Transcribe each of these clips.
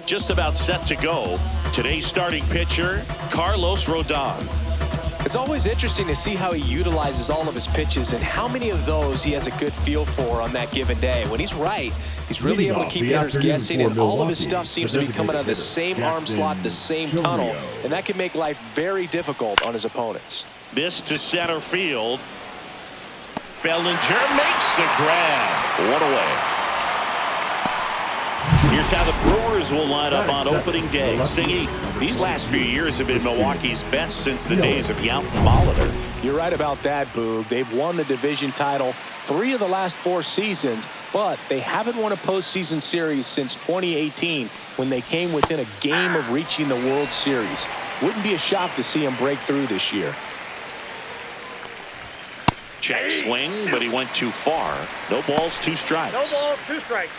Just about set to go. Today's starting pitcher, Carlos Rodon. It's always interesting to see how he utilizes all of his pitches and how many of those he has a good feel for on that given day. When he's right, he's really able to keep hitters guessing, and all of his stuff seems to be coming out of the same arm slot, the same tunnel, and that can make life very difficult on his opponents. This to center field. Bellinger makes the grab. One away. Here's how the Brewers will line up on opening day. Singy, these last few years have been Milwaukee's best since the days of Yount and Molitor. You're right about that, Boog. They've won the division title 3 of the last 4 seasons, but they haven't won a postseason series since 2018 when they came within a game of reaching the World Series. Wouldn't be a shock to see them break through this year. Check swing, but he went too far. No balls, 2 strikes. No balls, 2 strikes.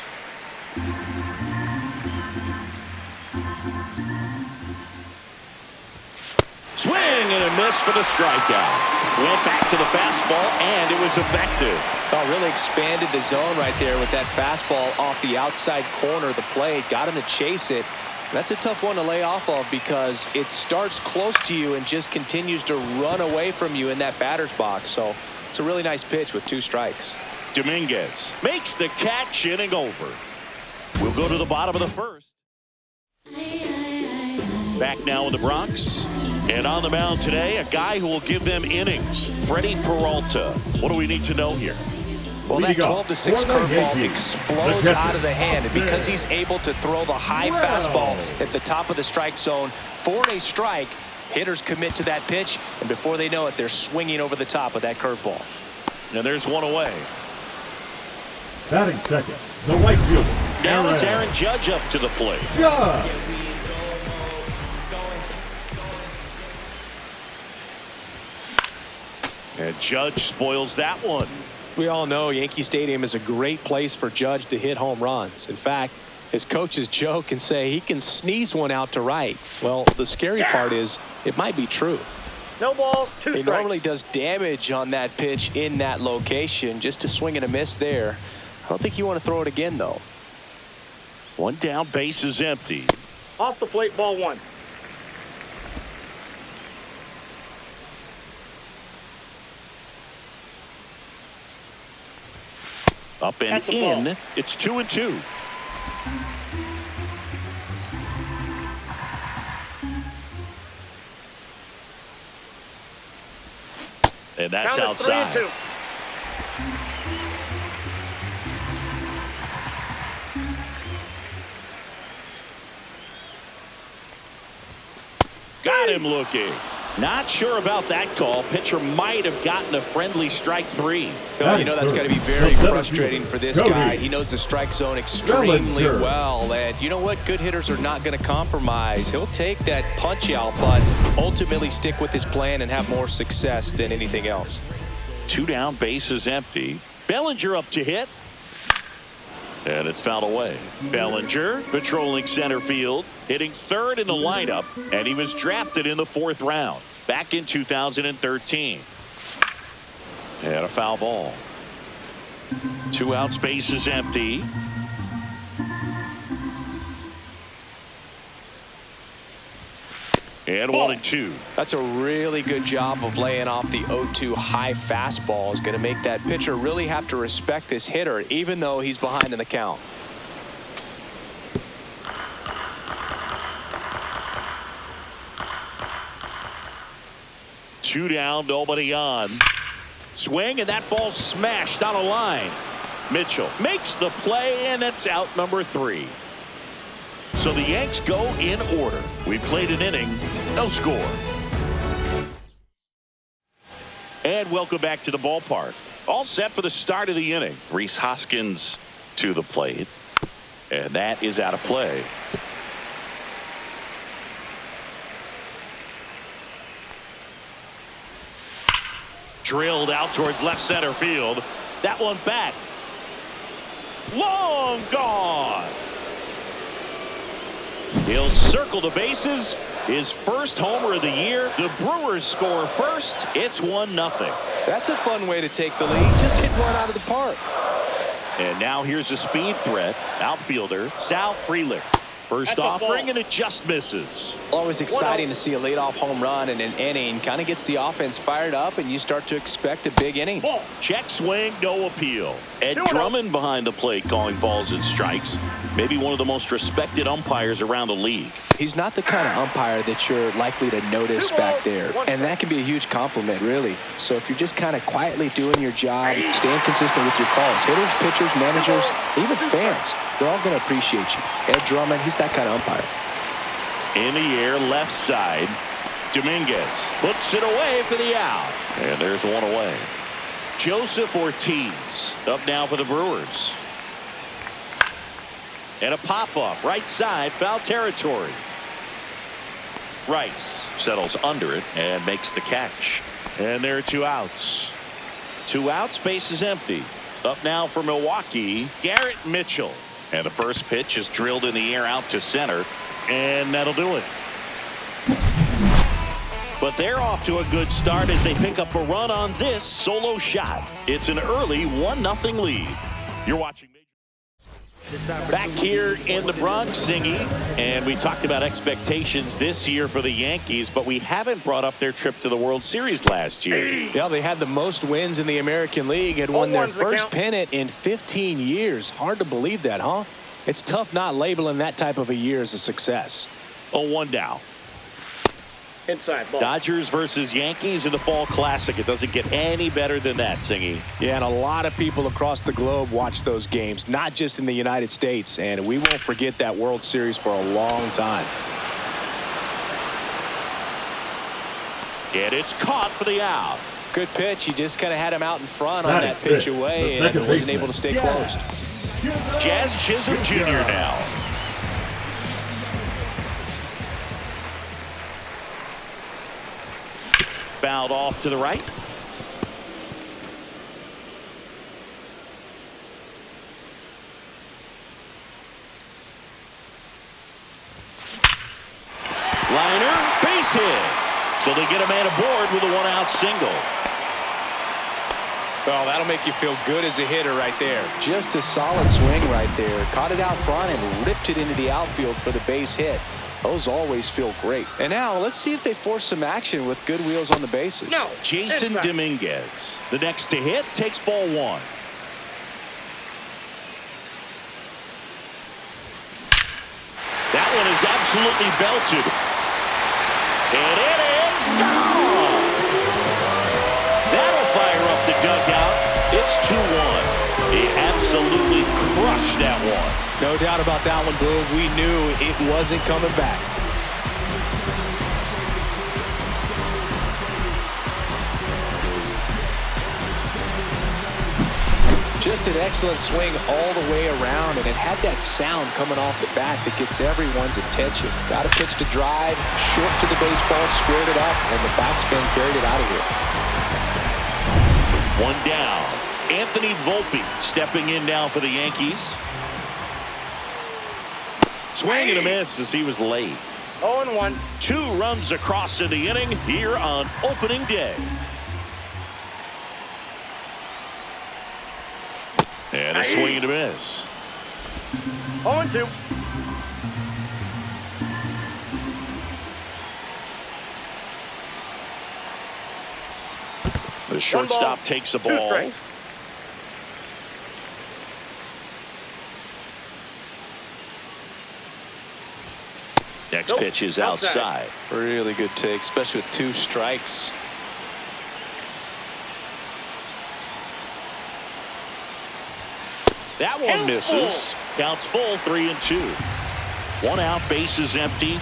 Swing and a miss for the strikeout. Went back to the fastball, and it was effective. Oh, really expanded the zone right there with that fastball off the outside corner of the plate. Got him to chase it. That's a tough one to lay off of because it starts close to you and just continues to run away from you in that batter's box. So it's a really nice pitch with 2 strikes. Dominguez makes the catch, inning over. We'll go to the bottom of the first. Back now in the Bronx. And on the mound today, a guy who will give them innings, Freddie Peralta. What do we need to know here? Well, that 12-6 curveball explodes out of the hand, and because he's able to throw the high fastball at the top of the strike zone for a strike, hitters commit to that pitch, and before they know it, they're swinging over the top of that curveball. And there's one away. Batting second, the right fielder. Now it's Aaron Judge up to the plate. Judge. And Judge spoils that one. We all know Yankee Stadium is a great place for Judge to hit home runs. In fact, his coaches joke and say he can sneeze one out to right. Well, the scary part is it might be true. No balls, 2 strikes. He normally does damage on that pitch in that location. Just to swing and a miss there. I don't think you want to throw it again, though. 1 down, base is empty. Off the plate, ball 1. Up and in. Ball. It's 2-2. And that's Count outside. 3-2. Got him looking. Not sure about that call. Pitcher might have gotten a friendly strike 3. Oh, you know that's got to be very frustrating for this guy. He knows the strike zone extremely well, and you know what? Good hitters are not going to compromise. He'll take that punch out, but ultimately stick with his plan and have more success than anything else. 2 down, base is empty. Bellinger up to hit. And it's fouled away. Bellinger patrolling center field, hitting 3rd in the lineup, and he was drafted in the 4th round back in 2013. And a foul ball. 2 outs, base is empty. And 1-2. That's a really good job of laying off the 0-2 high fastball. Is going to make that pitcher really have to respect this hitter, even though he's behind in the count. Two down, nobody on. Swing, and that ball smashed on a line. Mitchell makes the play, and it's out number 3. So the Yanks go in order. We played an inning, no score. And welcome back to the ballpark. All set for the start of the inning. Rhys Hoskins to the plate. And that is out of play. Drilled out towards left center field. That one back. Long gone. He'll circle the bases. His first homer of the year. The Brewers score first. It's 1-0. That's a fun way to take the lead. Just hit one out of the park. And now here's a speed threat. Outfielder Sal Frelick. First That's a offering, ball. and it just misses. Always exciting to see a leadoff home run in an inning. Kind of gets the offense fired up, and you start to expect a big inning. Ball. Check swing, no appeal. Ed 2-0. Drummond behind the plate calling balls and strikes. Maybe one of the most respected umpires around the league. He's not the kind of umpire that you're likely to notice 2 back balls, there. 1 And that can be a huge compliment, really. So if you're just kind of quietly doing your job, staying consistent with your calls, hitters, pitchers, managers, even fans, they're all going to appreciate you. Ed Drummond, he's that kind of umpire. In the air, left side. Dominguez puts it away for the out. And there's one away. Joseph Ortiz up now for the Brewers. And a pop-up right side, foul territory. Rice settles under it and makes the catch. And there are 2 outs. 2 outs, base is empty. Up now for Milwaukee, Garrett Mitchell. And the first pitch is drilled in the air out to center. And that'll do it. But they're off to a good start as they pick up a run on this solo shot. It's an early 1-0 lead. You're watching. Back here in the Bronx, Singy, and we talked about expectations this year for the Yankees, but we haven't brought up their trip to the World Series last year. Yeah, they had the most wins in the American League, had won their 0-1's the first count. pennant in 15 years. Hard to believe that, huh? It's tough not labeling that type of a year as a success. 0-1 now. Inside ball. Dodgers versus Yankees in the Fall Classic. It doesn't get any better than that, Singy. Yeah, and a lot of people across the globe watch those games, not just in the United States, and we won't forget that World Series for a long time. And it's caught for the out. Good pitch. He just kind of had him out in front on That that is pitch it. away The and second wasn't baseman. able to stay Yeah. closed. Jazz Chisholm Jr. now. Fouled off to the right. Liner, base hit. So they get a man aboard with a 1-out single. Well, that'll make you feel good as a hitter right there. Just a solid swing right there. Caught it out front and ripped it into the outfield for the base hit. Those always feel great. And now let's see if they force some action with good wheels on the bases. No. Jason Inside. Dominguez, the next to hit, takes ball 1. That one is absolutely belted. And it is gone. That'll fire up the dugout. It's 2-1. He absolutely crushed that one. No doubt about that one, Blue. We knew it wasn't coming back. Just an excellent swing all the way around, and it had that sound coming off the bat that gets everyone's attention. Got a pitch to drive, short to the baseball, squared it up, and the backspin carried it out of here. 1 down. Anthony Volpe stepping in now for the Yankees. Swing and a miss as he was late. 0-1. 2 runs across in the inning here on opening day. And a swing and a miss. 0-2. The shortstop takes the 2 ball. strikes. Next Nope. pitch is Outside. outside. Really good take, especially with 2 strikes. That one Count misses. Counts full, 3-2. 1 out, base is empty.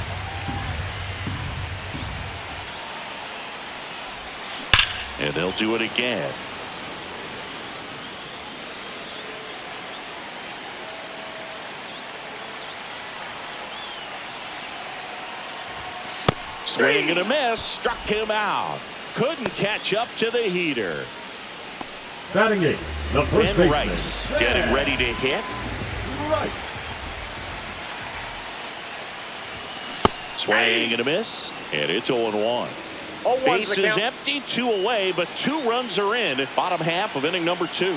And they'll do it again. Swing and a miss, struck him out. Couldn't catch up to the heater. Batting 8, the first Ben baseman. Rice getting ready to hit. Right. Swing and a miss, and it's 0-1. 0-1's Base the is count. empty, 2 away, but 2 runs are in. Bottom half of inning number 2.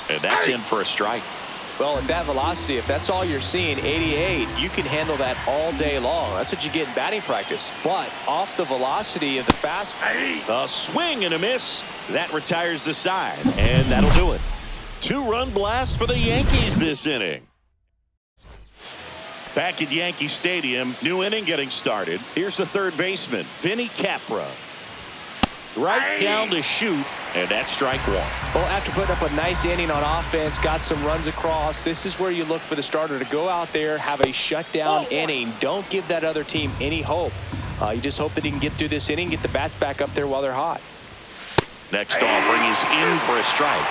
And that's in for a strike. Well, at that velocity, if that's all you're seeing, 88, you can handle that all day long. That's what you get in batting practice. But off the velocity of the fastball. A swing and a miss. That retires the side, and that'll do it. 2-run blast for the Yankees this inning. Back at Yankee Stadium, new inning getting started. Here's the third baseman, Vinny Capra. Right down to shoot, and that's strike one. Well, after putting up a nice inning on offense, got some runs across, this is where you look for the starter to go out there, have a shutdown inning. Don't give that other team any hope. You just hope that he can get through this inning, get the bats back up there while they're hot. Next offering is in for a strike.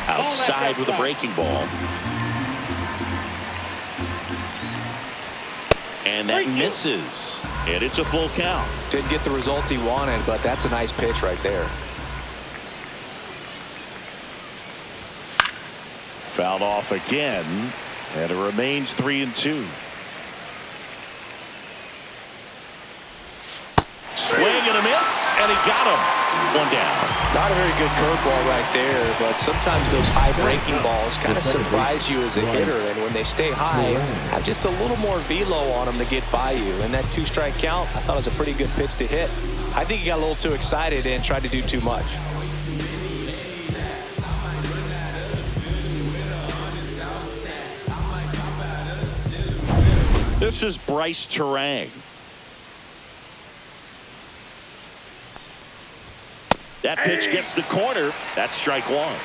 Outside with a breaking ball. And that misses. And it's a full count. Didn't get the result he wanted, but that's a nice pitch right there. Fouled off again. And it remains 3-2. Swing and a miss, and he got him. One down. Not a very good curveball right there, but sometimes those high breaking balls kind of surprise you as a hitter, and when they stay high, have just a little more velo on them to get by you. And that 2-strike count, I thought was a pretty good pitch to hit. I think he got a little too excited and tried to do too much. This is Bryce Terang. That pitch gets the corner. That's strike one.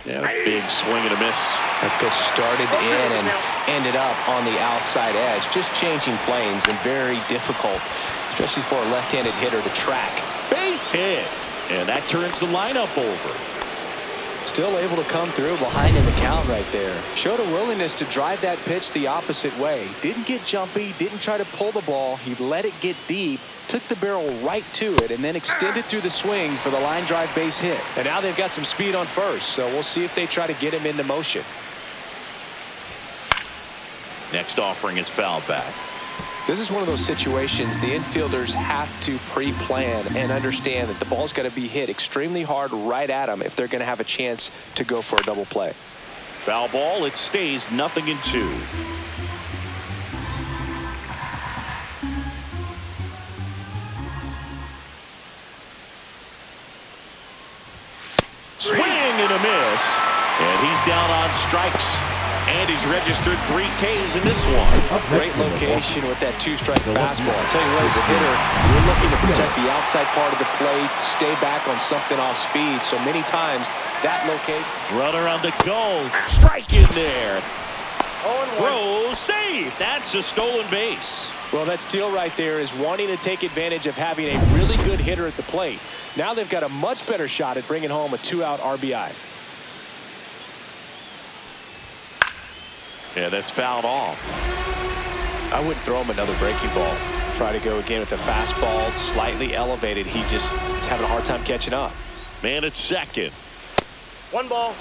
Yeah, big swing and a miss. That pitch started in and ended up on the outside edge. Just changing planes and very difficult, especially for a left-handed hitter to track. Base hit. And that turns the lineup over. Still able to come through behind in the count right there. Showed a willingness to drive that pitch the opposite way. Didn't get jumpy, didn't try to pull the ball. He let it get deep, took the barrel right to it, and then extended through the swing for the line drive base hit. And now they've got some speed on first, so we'll see if they try to get him into motion. Next offering is fouled back. This is one of those situations the infielders have to pre-plan and understand that the ball's got to be hit extremely hard right at them if they're going to have a chance to go for a double play. Foul ball. It stays 0-2. Swing and a miss. And he's down on strikes. And he's registered 3 Ks in this one. Great location with that 2-strike fastball. I'll tell you what, as a hitter, you're looking to protect the outside part of the plate, stay back on something off speed. So many times, that location. Runner on the go. Strike in there. Throw, save. That's a stolen base. Well, that steal right there is wanting to take advantage of having a really good hitter at the plate. Now they've got a much better shot at bringing home a 2-out RBI. Yeah, that's fouled off. I wouldn't throw him another breaking ball. Try to go again with the fastball, slightly elevated. He just is having a hard time catching up. Man at second. 1 ball,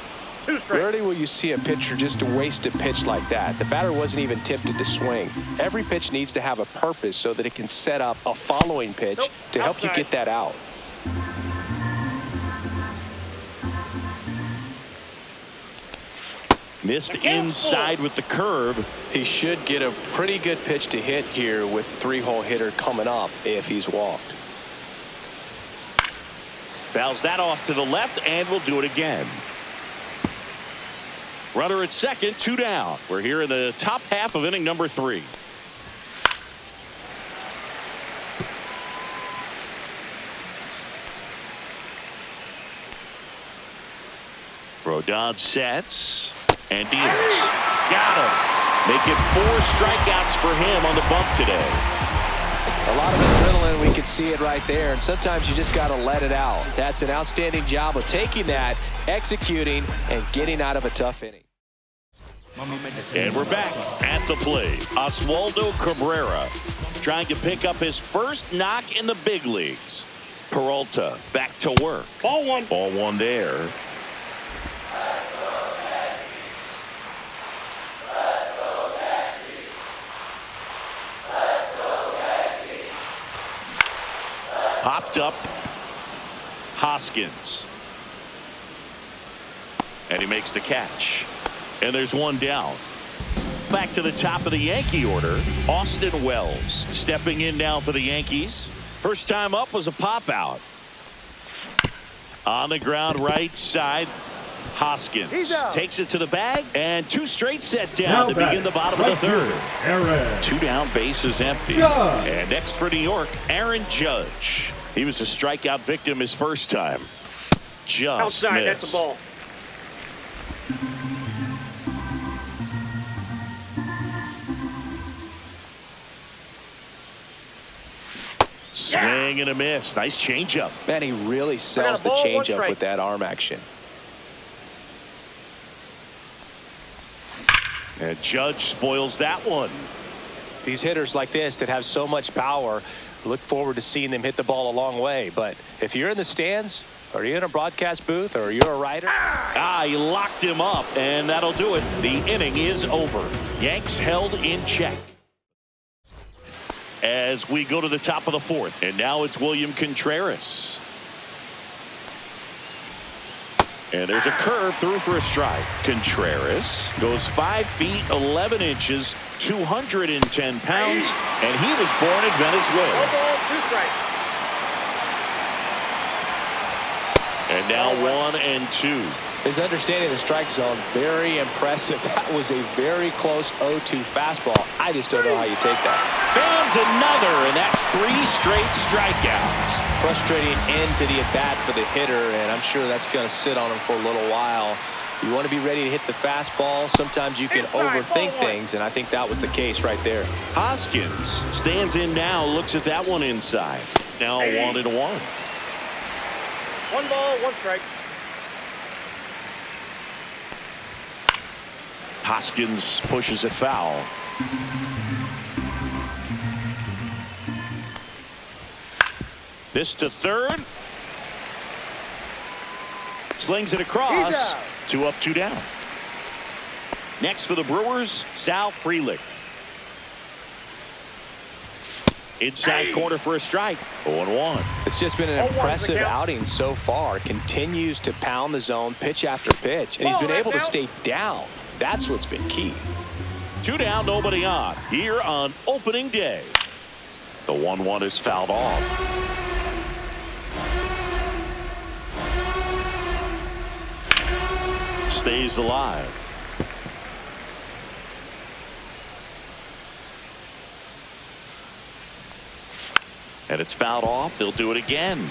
2 strikes. Rarely will you see a pitcher just to waste a pitch like that. The batter wasn't even tempted to swing. Every pitch needs to have a purpose so that it can set up a following pitch to help you get that out. Missed inside with the curve. He should get a pretty good pitch to hit here with the 3-hole hitter coming up if he's walked. Fouls that off to the left and will do it again. Runner at second, 2 down. We're here in the top half of inning number 3. Rodon sets and deals. Got him. Make it 4 strikeouts for him on the bump today. A lot of adrenaline, we can see it right there, and sometimes you just got to let it out. That's an outstanding job of taking that, executing, and getting out of a tough inning. And we're back at the plate. Oswaldo Cabrera trying to pick up his first knock in the big leagues. Peralta back to work. Ball 1. Ball 1 there. Popped up Hoskins. And he makes the catch. And there's one down. Back to the top of the Yankee order, Austin Wells stepping in now for the Yankees. First time up was a pop out. On the ground right side, Hoskins takes it to the bag, and 2 straight set down to begin the bottom of the third. Aaron. 2 down, bases empty. Judge. And next for New York, Aaron Judge. He was a strikeout victim his first time. Just outside, missed. that's a ball. Swing and a miss. Nice changeup. Man, he really sells the ball, 1 changeup strike. with that arm action. And Judge spoils that one. These hitters like this that have so much power, look forward to seeing them hit the ball a long way. But if you're in the stands, or you're in a broadcast booth, or you're a writer. He locked him up, and that'll do it. The inning is over. Yanks held in check. As we go to the top of the 4th, and now it's William Contreras. And there's a curve through for a strike. Contreras goes 5 feet 11 inches, 210 pounds, and he was born in Venezuela. 1 ball, 2 strikes. And now 1 and 2. His understanding of the strike zone, very impressive. That was a very close 0-2 fastball. I just don't know how you take that. Bams another, and that's 3 straight strikeouts. Frustrating end to the at-bat for the hitter, and I'm sure that's going to sit on him for a little while. You want to be ready to hit the fastball. Sometimes you can overthink things, and I think that was the case right there. Hoskins stands in now, looks at that one inside. Now 1 and 1. 1 ball, 1 strike. Hoskins pushes it foul. This to third. Slings it across. 2 up, 2 down. Next for the Brewers, Sal Frelick. Inside corner for a strike. 0-1. It's just been an impressive outing so far. Continues to pound the zone pitch after pitch, and he's been able to stay down. That's what's been key. 2 down, nobody on. Here on opening day. The 1-1 is fouled off. Stays alive. And it's fouled off. They'll do it again.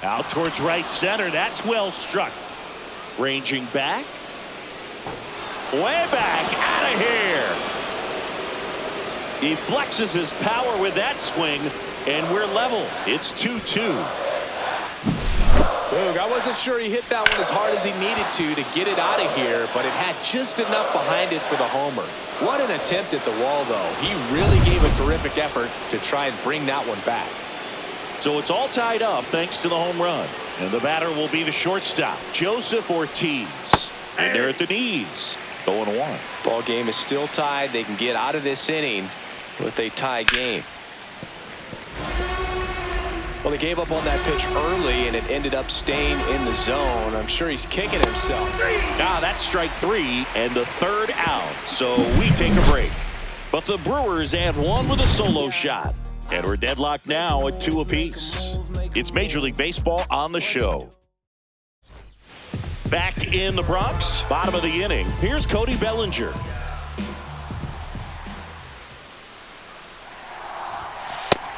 Out towards right center. That's well struck. Ranging back. Way back. Out of here. He flexes his power with that swing, and we're level. It's 2-2. Boog, I wasn't sure he hit that one as hard as he needed to get it out of here, but it had just enough behind it for the homer. What an attempt at the wall, though. He really gave a terrific effort to try and bring that one back. So it's all tied up thanks to the home run. And the batter will be the shortstop, Joseph Ortiz. And they're at the knees. 0-1. Ball game is still tied. They can get out of this inning with a tie game. Well, they gave up on that pitch early, and it ended up staying in the zone. I'm sure he's kicking himself. That's strike 3 and the 3rd out. So we take a break. But the Brewers add 1 with a solo shot. And we're deadlocked now at 2 apiece. It's Major League Baseball on the show. Back in the Bronx, bottom of the inning. Here's Cody Bellinger.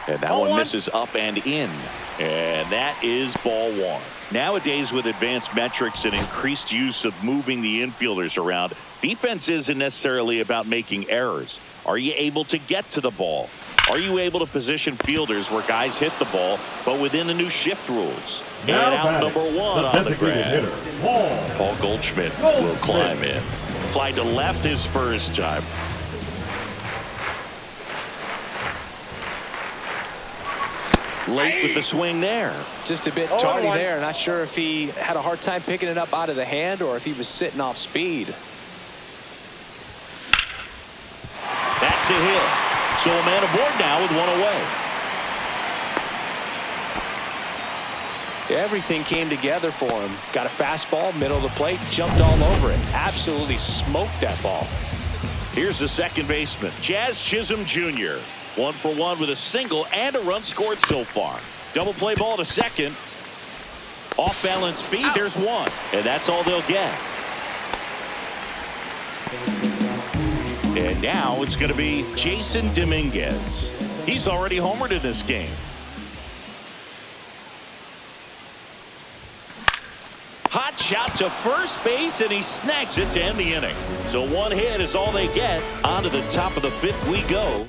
And that one misses up and in. And that is ball 1. Nowadays, with advanced metrics and increased use of moving the infielders around, defense isn't necessarily about making errors. Are you able to get to the ball? Are you able to position fielders where guys hit the ball, but within the new shift rules? Now and out number 1 on the ground. Paul Goldschmidt will climb in. Fly to left his first time. Late with the swing there. Just a bit tardy there. Not sure if he had a hard time picking it up out of the hand or if he was sitting off speed. That's a hit. So a man aboard now with one away. Everything came together for him. Got a fastball, middle of the plate, jumped all over it. Absolutely smoked that ball. Here's the second baseman, Jazz Chisholm Jr. 1 for 1 with a single and a run scored so far. Double play ball to second. Off balance feed, there's one. And that's all they'll get. And now it's going to be Jason Dominguez. He's already homered in this game. Hot shot to first base, and he snags it to end the inning. So one hit is all they get. On to the top of the fifth we go.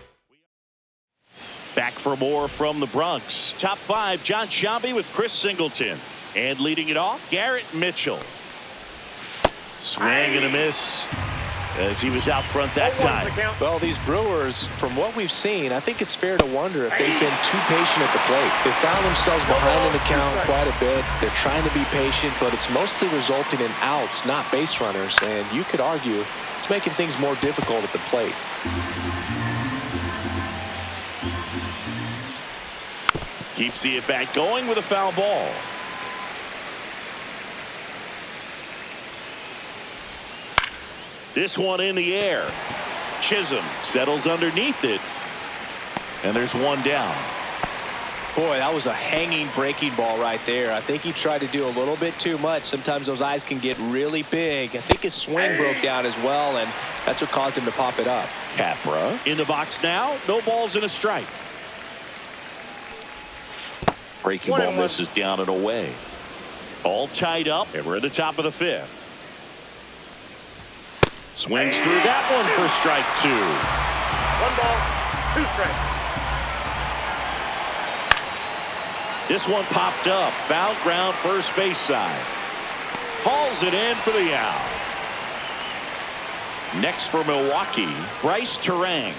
Back for more from the Bronx. Top five, John Sciambi with Chris Singleton. And leading it off, Garrett Mitchell. Swing and a miss as he was out front that time. Well, these Brewers, from what we've seen, I think it's fair to wonder if they've been too patient at the plate. They found themselves behind in the count quite a bit. They're trying to be patient, but it's mostly resulting in outs, not base runners. And you could argue it's making things more difficult at the plate. Keeps the at-bat going with a foul ball. This one in the air. Chisholm settles underneath it. And there's one down. Boy, that was a hanging breaking ball right there. I think he tried to do a little bit too much. Sometimes those eyes can get really big. I think his swing broke down as well, and that's what caused him to pop it up. Capra in the box now. No balls and a strike. Breaking ball misses down and away. All tied up, and we're at the top of the fifth. Swings through that one for strike two. 1 ball, 2 strikes. This one popped up. Foul ground first base side. Hauls it in for the out. Next for Milwaukee, Bryce Terang.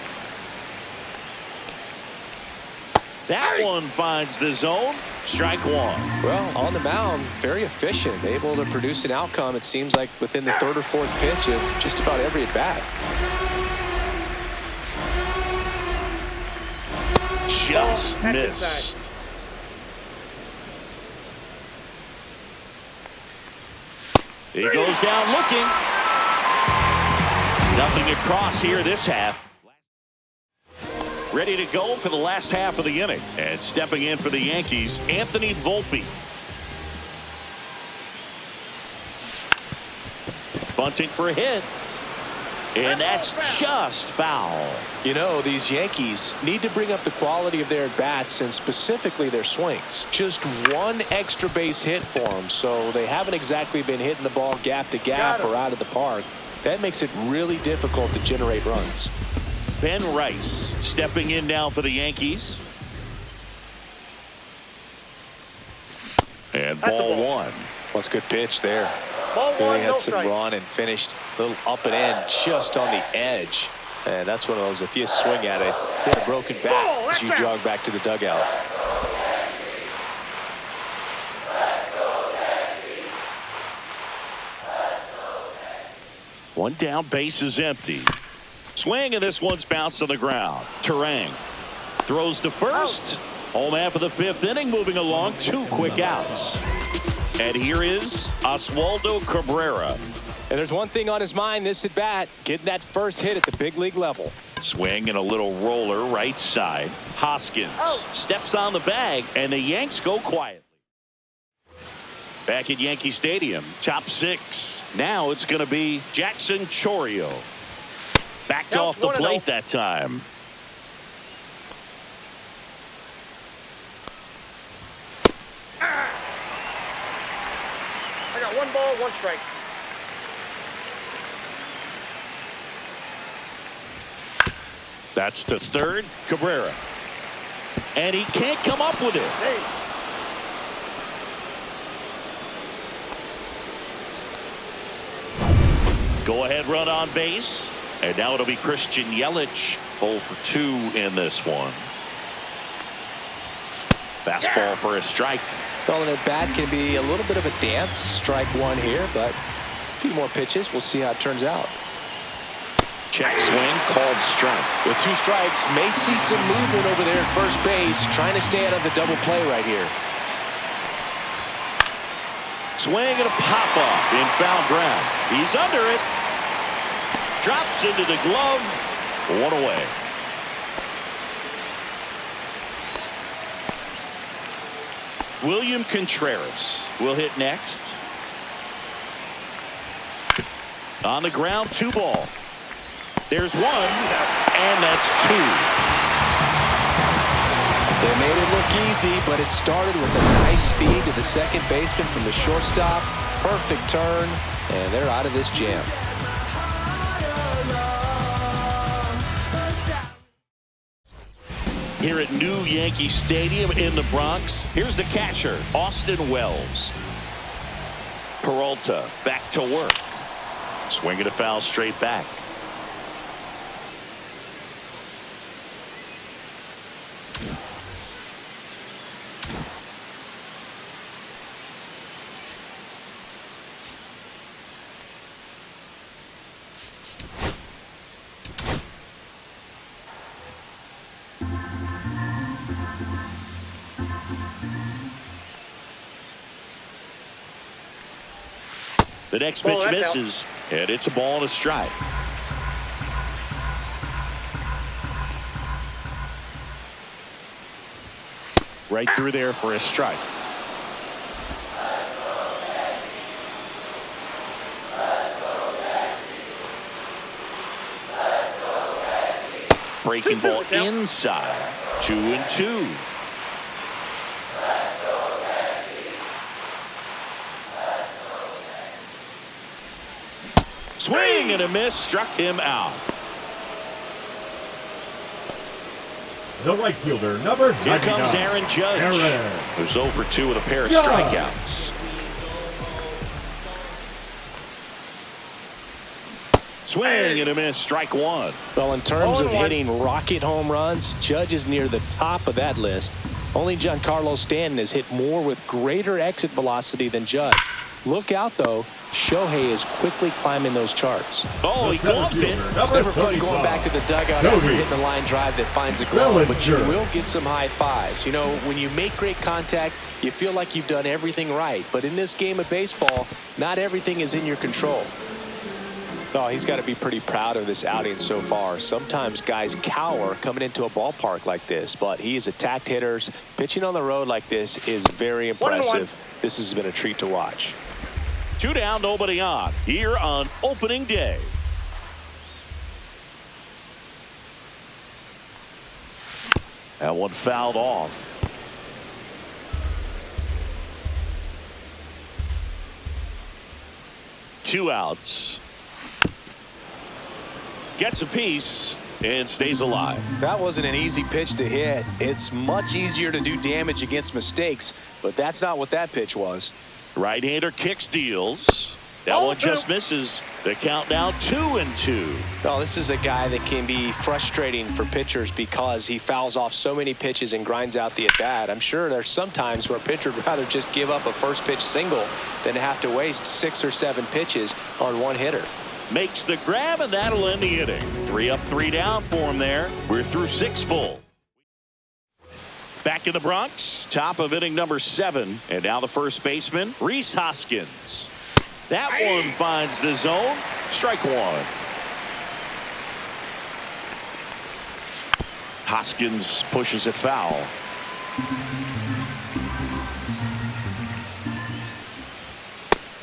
That one finds the zone. Strike one. Well, on the mound, very efficient, able to produce an outcome, it seems like, within the third or fourth pitch of just about every at bat. Just missed. He goes down looking. Nothing across here this half. Ready to go for the last half of the inning. And stepping in for the Yankees, Anthony Volpe. Bunting for a hit. And that's just foul. You know, these Yankees need to bring up the quality of their at-bats and specifically their swings. Just one extra base hit for them, so they haven't exactly been hitting the ball gap to gap or out of the park. That makes it really difficult to generate runs. Ben Rice stepping in now for the Yankees. And ball one. Well, that's a good pitch there. Ball one, really had no some strike. run and finished a little up and in just on the edge. And that's one of those, if you swing at it, hit a broken bat as you jog back to the dugout. One down, base is empty. Swing, and this one's bounced on the ground. Terang throws to first. Home half of the fifth inning, moving along. 2 quick outs. And here is Oswaldo Cabrera. And there's one thing on his mind this at bat, getting that first hit at the big league level. Swing and a little roller right side. Hoskins steps on the bag, and the Yanks go quietly. Back at Yankee Stadium, top 6. Now it's going to be Jackson Chourio. Backed off the plate that time. I got 1 ball, 1 strike. That's to third, Cabrera. And he can't come up with it. Hey. Go ahead run on base. And now it'll be Christian Yelich. 0 for 2 in this one. Fastball for a strike. Well, an at bat can be a little bit of a dance. Strike one here, but a few more pitches. We'll see how it turns out. Check swing, called strike. With 2 strikes, may see some movement over there at first base, trying to stay out of the double play right here. Swing and a pop-up in foul ground. He's under it. Drops into the glove. 1 away. William Contreras will hit next. On the ground, 2 ball. There's 1, and that's 2. They made it look easy, but it started with a nice feed to the second baseman from the shortstop. Perfect turn, and they're out of this jam. Here at New Yankee Stadium in the Bronx, here's the catcher, Austin Wells. Peralta back to work. Swing and a foul straight back. The next pitch misses, and it's a ball and a strike. Right through there for a strike. Breaking ball inside. 2-2. Swing and a miss, struck him out. The right fielder, number 99. Here comes Aaron Judge, who's 0 for 2 with a pair of strikeouts. Swing and a miss, strike 1. Well, in terms of hitting rocket home runs, Judge is near the top of that list. Only Giancarlo Stanton has hit more with greater exit velocity than Judge. Look out, though. Shohei is quickly climbing those charts. Oh, he gloves it. It's never fun going back to the dugout after hitting a line drive that finds a glove, but you will get some high fives. You know, when you make great contact, you feel like you've done everything right. But in this game of baseball, not everything is in your control. Oh, he's got to be pretty proud of this outing so far. Sometimes guys cower coming into a ballpark like this, but he has attacked hitters. Pitching on the road like this is very impressive. This has been a treat to watch. 2 down, nobody on, here on opening day. That one fouled off. Two outs. Gets a piece and stays alive. That wasn't an easy pitch to hit. It's much easier to do damage against mistakes, but that's not what that pitch was. Right-hander kicks, deals. That one just misses. The count now 2-2. Well, this is a guy that can be frustrating for pitchers because he fouls off so many pitches and grinds out the at-bat. I'm sure there's some times where a pitcher would rather just give up a first pitch single than to have to waste 6 or 7 pitches on one hitter. Makes the grab, and that'll end the inning. 3 up, 3 down for him there. We're through 6 full. Back in the Bronx, top of inning number 7. And now the first baseman, Rhys Hoskins. That one finds the zone. Strike 1. Hoskins pushes it foul.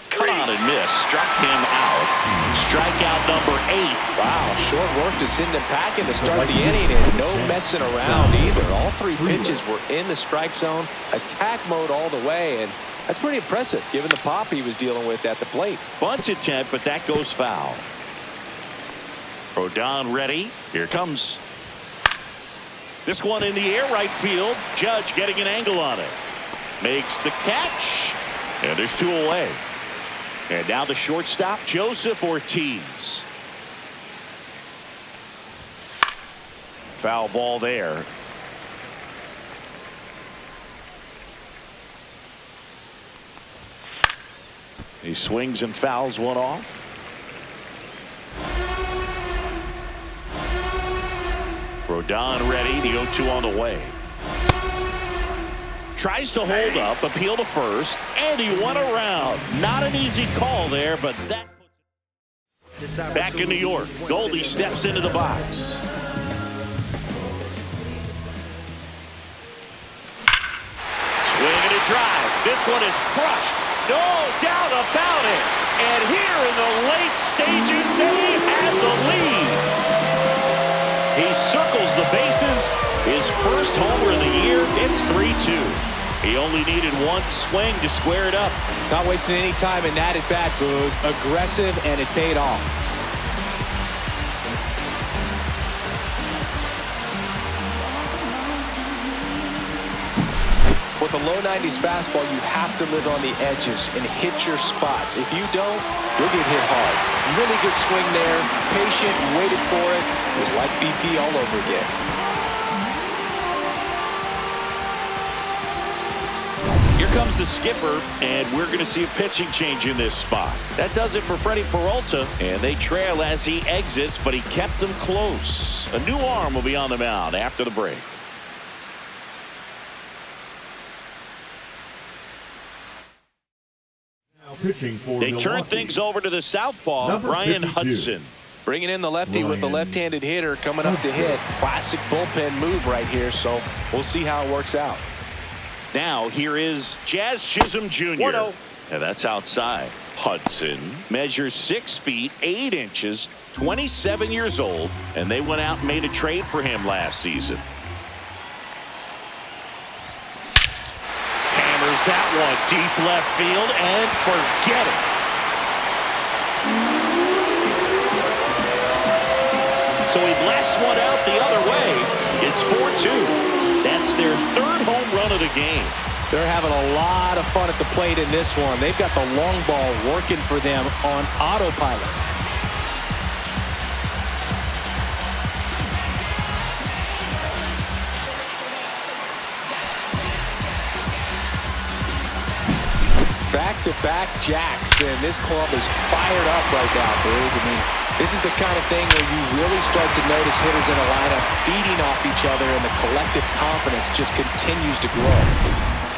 Cut on and miss. Struck him out. Strikeout number 8. Wow, short work to send him packing to start the inning, and no messing around either. All 3 pitches were in the strike zone, attack mode all the way, and that's pretty impressive given the pop he was dealing with at the plate. Bunt attempt, but that goes foul. Rodon ready. Here comes. This one in the air, right field. Judge getting an angle on it. Makes the catch. And there's 2 away. And now the shortstop, Joseph Ortiz. Foul ball there. He swings and fouls one off. Rodon ready. The 0-2 on the way. Tries to hold up, appeal to first, and he went around. Not an easy call there, but that. Back in New York, Goldie steps into the box. Swing and a drive. This one is crushed. No doubt about it. And here in the late stages, they have the lead. He circles the bases. His first homer of the year. It's 3-2. He only needed one swing to square it up. Not wasting any time in that at bat, Boog. Aggressive, and it paid off. With a low 90s fastball, you have to live on the edges and hit your spots. If you don't, you'll get hit hard. Really good swing there. Patient, waited for it. It was like BP all over again. Here comes the skipper, and we're going to see a pitching change in this spot. That does it for Freddie Peralta, and they trail as he exits, but he kept them close. A new arm will be on the mound after the break. Now pitching for They turn Milwaukee. things over to the southpaw, Number Brian 52. Hudson. Bringing in the lefty with the left-handed hitter coming up to hit. Classic bullpen move right here, so we'll see how it works out. Now here is Jazz Chisholm Jr. 1-0. And that's outside. Hudson measures 6 feet 8 inches, 27 years old, and they went out and made a trade for him last season. Hammers that one deep left field and forget it. So he blasts one out the other way. It's 4-2. That's their 3rd home run of the game. They're having a lot of fun at the plate in this one. They've got the long ball working for them on autopilot. Back-to-back jacks, and this club is fired up right now, Boog. I mean, this is the kind of thing where you really start to notice hitters in a lineup feeding off each other, and the collective confidence just continues to grow.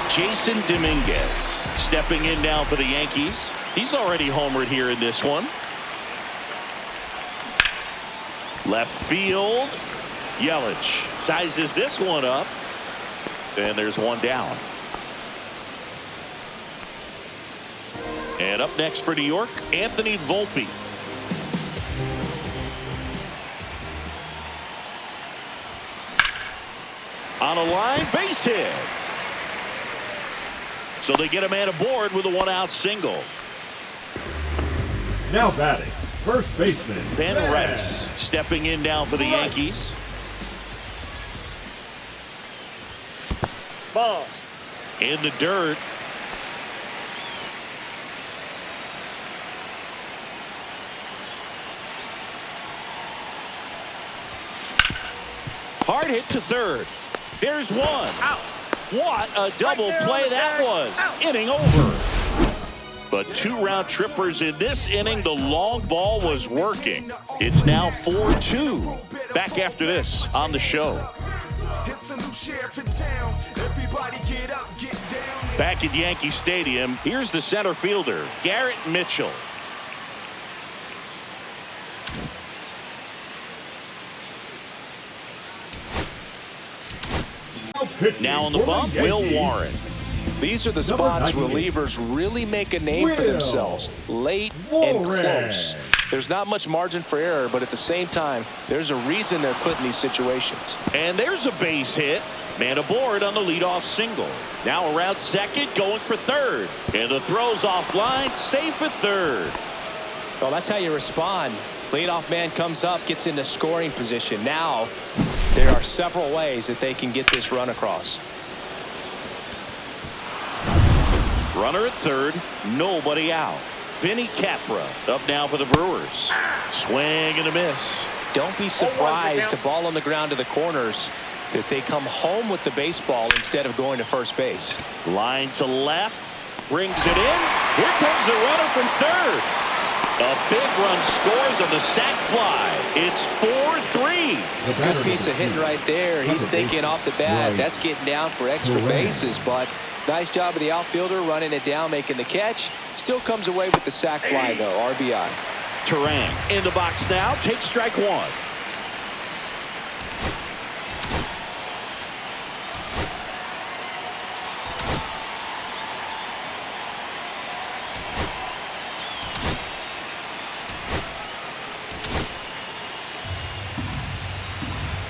Jason Dominguez stepping in now for the Yankees. He's already homered here in this one. Left field. Yelich sizes this one up, and there's one down. And up next for New York, Anthony Volpe. On a line, base hit. So they get a man aboard with a 1-out single. Now batting, first baseman Ben Rice stepping in now for the Yankees. Ball. In the dirt. Hard hit to third. There's one. Out. What a double Right there play on the that tag. was. Out. Inning over. But 2 round trippers in this inning. The long ball was working. It's now 4-2. Back after this on the show. Back at Yankee Stadium, here's the center fielder, Garrett Mitchell. Now on the bump, Will Warren. These are the spots relievers really make a name for themselves. Late and close. There's not much margin for error, but at the same time, there's a reason they're put in these situations. And there's a base hit. Man aboard on the leadoff single. Now around second, going for third. And the throw's offline, safe at third. Well, that's how you respond. Leadoff man comes up, gets into scoring position. Now, there are several ways that they can get this run across. Runner at third, nobody out. Vinny Capra up now for the Brewers. Swing and a miss. Don't be surprised to ball on the ground to the corners that they come home with the baseball instead of going to first base. Line to left, brings it in. Here comes the runner from third. A big run scores on the sac fly. It's 4-3. Good piece of hitting right there. He's thinking off the bat, that's getting down for extra bases, but nice job of the outfielder running it down, making the catch. Still comes away with the sac fly, though. RBI. Turang in the box now. Takes strike one.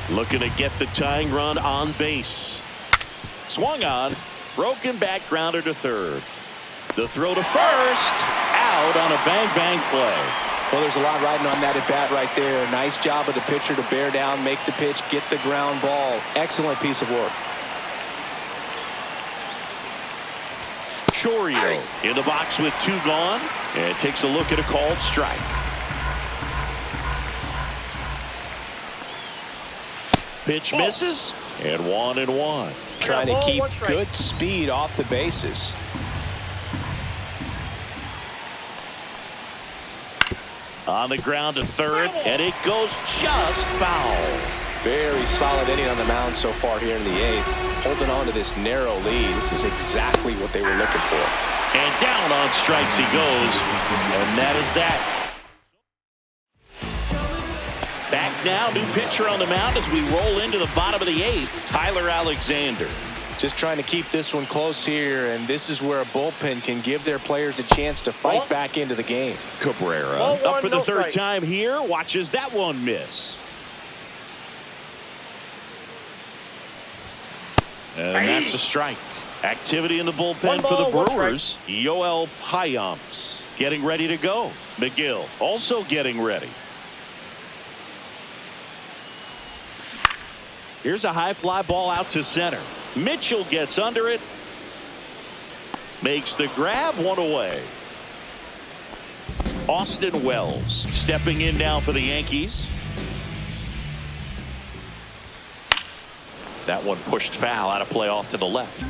Looking to get the tying run on base. Swung on. Broken back grounder to third. The throw to first. Out on a bang-bang play. Well, there's a lot riding on that at bat right there. Nice job of the pitcher to bear down, make the pitch, get the ground ball. Excellent piece of work. Chorio in the box with 2 gone. And takes a look at a called strike. Pitch misses. And 1-1. Trying to keep good speed off the bases. On the ground to third, and it goes just foul. Very solid inning on the mound so far here in the 8th. Holding on to this narrow lead. This is exactly what they were looking for. And down on strikes he goes. And that is that. Back now, new pitcher on the mound as we roll into the bottom of the 8th. Tyler Alexander. Just trying to keep this one close here, and this is where a bullpen can give their players a chance to fight back into the game. Cabrera up for the third time here. Watches that one miss. And that's a strike. Activity in the bullpen for the Brewers. Yoel Payamps getting ready to go. McGill also getting ready. Here's a high fly ball out to center. Mitchell gets under it. Makes the grab, 1 away. Austin Wells stepping in now for the Yankees. That one pushed foul, out of play off to the left.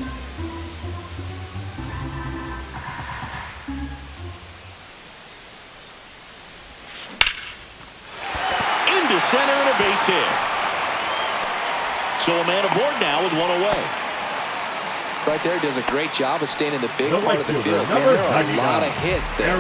Into center and a base hit. So a man aboard now with 1 away. Right there, does a great job of staying in the big part of the field. Man, there are a lot of hits there.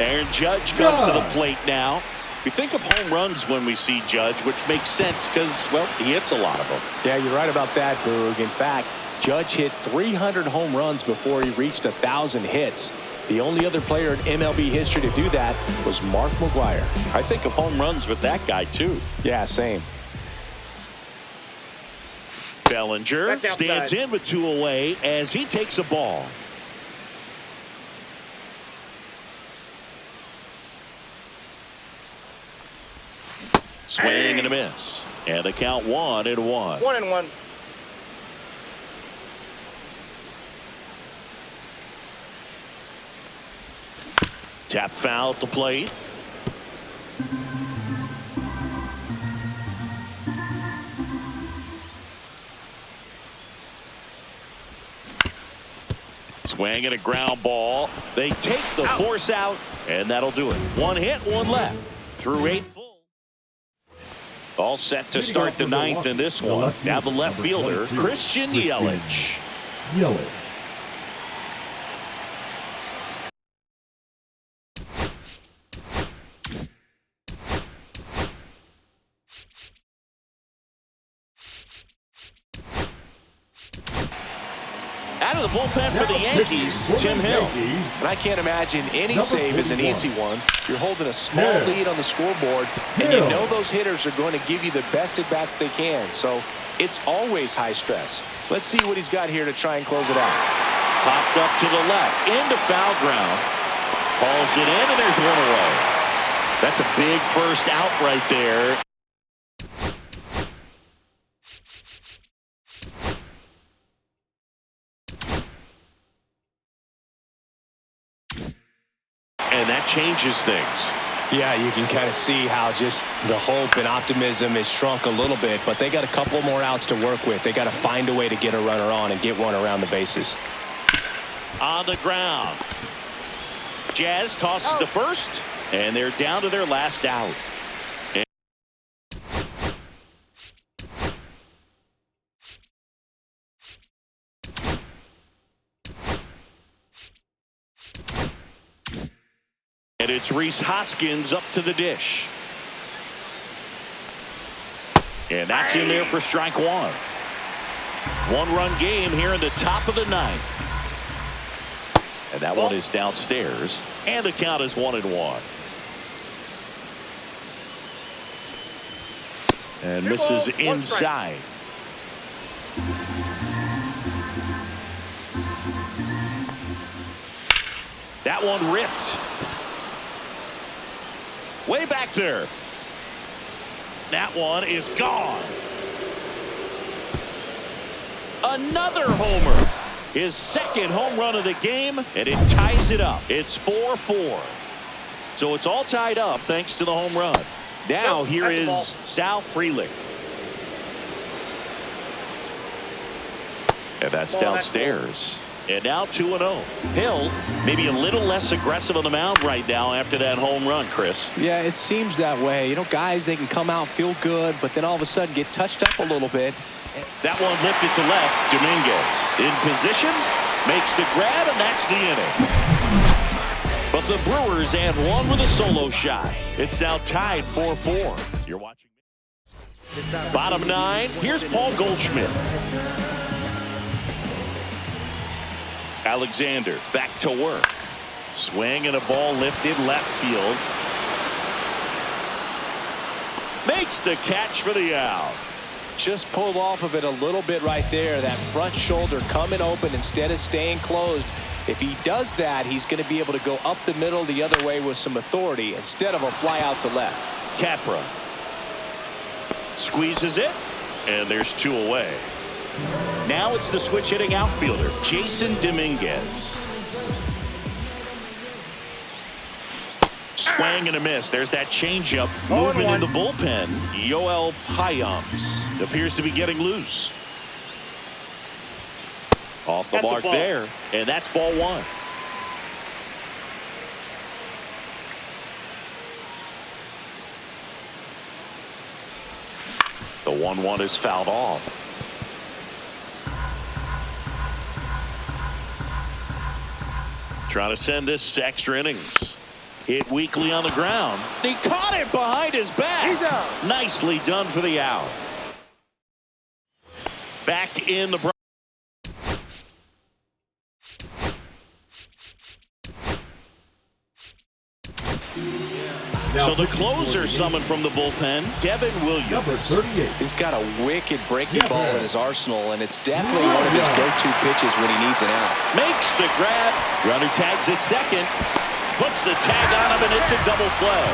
Aaron Judge comes to the plate now. We think of home runs when we see Judge, which makes sense because, well, he hits a lot of them. Yeah, you're right about that, Boog. In fact, Judge hit 300 home runs before he reached 1,000 hits. The only other player in MLB history to do that was Mark McGwire. I think of home runs with that guy, too. Yeah, same. Bellinger stands in with 2 away as he takes a ball. Swing and a miss. And the count 1-1. 1-1. Tap foul at the plate. Swing and a ground ball. They take the force out, and that'll do it. 1 hit, 1 left. Through 8 full. All set to start the 9th in this one. Now the left fielder, Christian Yelich. Out of the bullpen for the Yankees, Tim Hill. And I can't imagine any save is an easy one. You're holding a small lead on the scoreboard, and you know those hitters are going to give you the best at-bats they can. So it's always high stress. Let's see what he's got here to try and close it out. Popped up to the left, into foul ground. Hauls it in, and there's 1 away. That's a big first out right there. And that changes things. Yeah, you can kind of see how just the hope and optimism is shrunk a little bit, but they got a couple more outs to work with. They got to find a way to get a runner on and get one around the bases. On the ground. Jazz tosses to first, and they're down to their last out. And it's Reese Hoskins up to the dish. And that's in there for strike one. One-run game here in the top of the ninth. And that one is downstairs. And the count is 1-1. And misses inside. That one ripped. Way back there. That one is gone. Another homer. His second home run of the game, and it ties it up. It's 4-4. So it's all tied up thanks to the home run. Now here is Sal Frelick. And that's downstairs. And now 2-0. Hill maybe a little less aggressive on the mound right now after that home run, Chris. Yeah, it seems that way. You know, guys, they can come out, feel good, but then all of a sudden get touched up a little bit. That one lifted to left. Dominguez in position, makes the grab, and that's the inning. But the Brewers add one with a solo shot. It's now tied 4-4. You're watching. Bottom nine, here's Paul Goldschmidt. Alexander back to work. Swing and a ball lifted left field. Makes the catch for the out. Just pulled off of it a little bit right there. That front shoulder coming open instead of staying closed. If he does that, he's going to be able to go up the middle the other way with some authority instead of a fly out to left. Capra squeezes it, and there's two away. Now it's the switch hitting outfielder, Jason Dominguez. Swing and a miss. There's that changeup. Movement in the bullpen. Yoel Payams appears to be getting loose. Off the mark there, and that's ball one. The 1-1 is fouled off. Trying to send this to extra innings. Hit weakly on the ground. He caught it behind his back. He's out. Nicely done for the out. Back in the. So the closer summoned from the bullpen, Devin Williams. Number 38. He's got a wicked breaking ball in his arsenal, and it's definitely one of his go-to pitches when he needs an out. Makes the grab. Runner tags at second. Puts the tag on him, and it's a double play.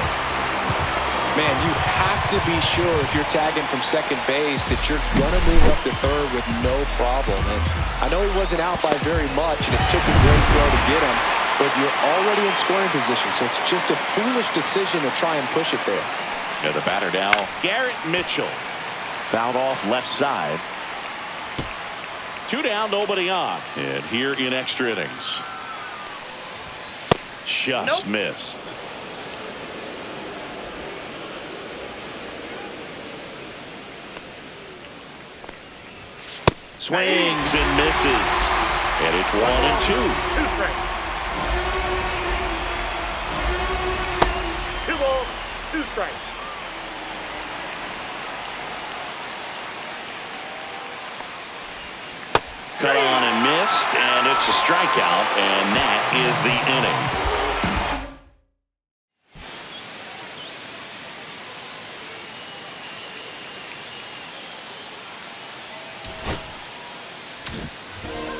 Man, you have to be sure if you're tagging from second base that you're going to move up to third with no problem. And I know he wasn't out by very much, and it took a great throw to get him. But you're already in scoring position, so it's just a foolish decision to try and push it there. Yeah, the batter now, Garrett Mitchell. Fouled off left side. 2 down, nobody on. And here in extra innings. Just missed. Swings and misses. And it's 1-2. 2 strikes. 2 balls, 2 strikes. Cut on and missed, and it's a strikeout, and that is the inning.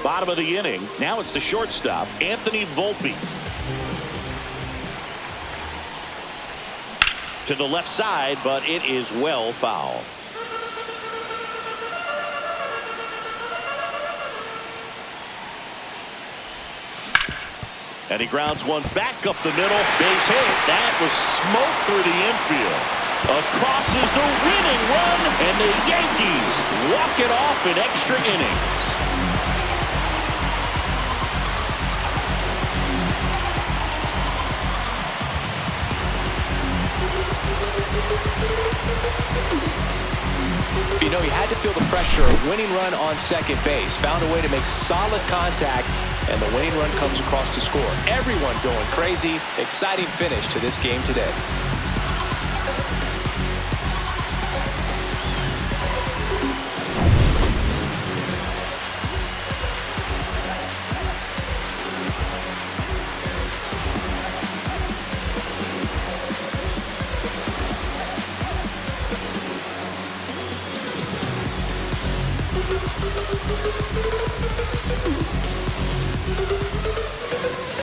Bottom of the inning. Now it's the shortstop, Anthony Volpe. To the left side, but it is well foul. And he grounds one back up the middle. Base hit. That was smoke through the infield. Across is the winning run, and the Yankees walk it off in extra innings. You know, he had to feel the pressure. A winning run on second base. Found a way to make solid contact, and the winning run comes across to score. Everyone going crazy. Exciting finish to this game today.